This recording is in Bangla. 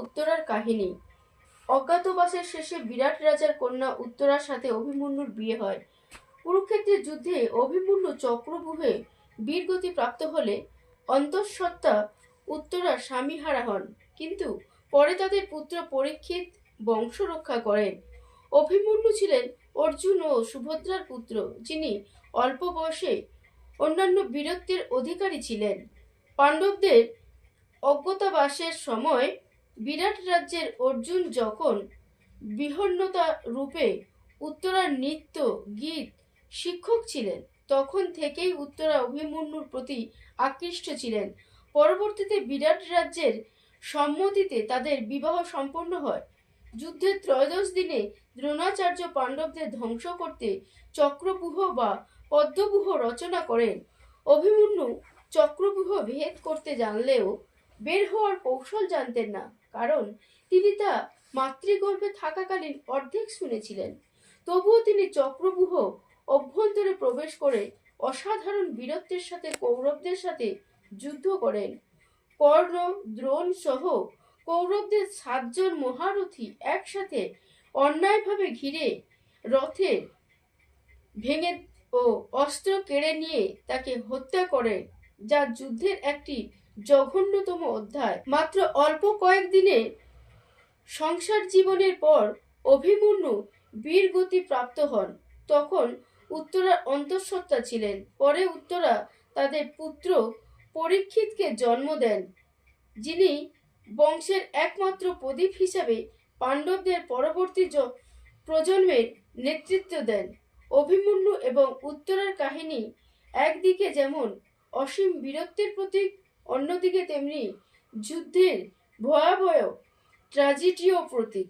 উত্তরার কাহিনী। অজ্ঞাতবাসের শেষে বিরাট রাজার কন্যা উত্তরার সাথে অভিমন্যুর বিয়ে হয়। কুরুক্ষেত্রের যুদ্ধে অভিমন্যু চক্রব্যূহে বীরগতি প্রাপ্ত হলে অন্তঃসত্ত্বা উত্তরার স্বামীহারা হন, কিন্তু পরে তাদের পুত্র পরীক্ষিত বংশ রক্ষা করেন। অভিমন্যু ছিলেন অর্জুন ও সুভদ্রার পুত্র, যিনি অল্প বয়সে অন্যান্য বীরত্বের অধিকারী ছিলেন। পাণ্ডবদের অজ্ঞাতবাসের সময় বিরাট রাজ্যের অর্জুন যখন বিহন্নতা রূপে উত্তরার নৃত্য গীত শিক্ষক ছিলেন, তখন থেকেই উত্তরা অভিমন্যুর প্রতি আকৃষ্ট ছিলেন। পরবর্তীতে বিরাট রাজ্যের সম্মতিতে তাদের বিবাহ সম্পন্ন হয়। যুদ্ধের ত্রয়োদশ দিনে দ্রোণাচার্য পাণ্ডবদের ধ্বংস করতে চক্রব্যূহ বা পদ্মব্যূহ রচনা করেন। অভিমন্যু চক্রব্যূহ ভেদ করতে জানলেও বের হওয়ার কৌশল জানতেন না, কারণ তিনি তা মাতৃগর্ভে থাকাকালীন অর্ধেক শুনেছিলেন। তবুও তিনি চক্রব্যূহ অভ্যন্তরে প্রবেশ করে অসাধারণ বীরত্বের সাথে কৌরবদের সাথে যুদ্ধ করেন। কর্ণ, দ্রোণ সহ কৌরবদের 7 জন মহারথী একসাথে অন্যায়ভাবে ঘিরে রথে ভেঙে ও অস্ত্র কেড়ে নিয়ে তাকে হত্যা করে, যা যুদ্ধের একটি জঘন্যতম অধ্যায়। মাত্র অল্প কয়েকদিনে সংসার জীবনের পর অভিমন্যু বীরগতি প্রাপ্ত হন। তখন উত্তরার অন্তঃসত্ত্বা ছিলেন। পরে উত্তরা তাদের পুত্র পরীক্ষিতকে জন্ম দেন, যিনি বংশের একমাত্র প্রদীপ হিসাবে পাণ্ডবদের পরবর্তী প্রজন্মের নেতৃত্ব দেন। অভিমন্যু এবং উত্তরার কাহিনী একদিকে যেমন অসীম বীরত্বের প্রতীক, অন্যদিকে তেমনি যুদ্ধের ভয়াবহ ট্র্যাজেডিও প্রতীক।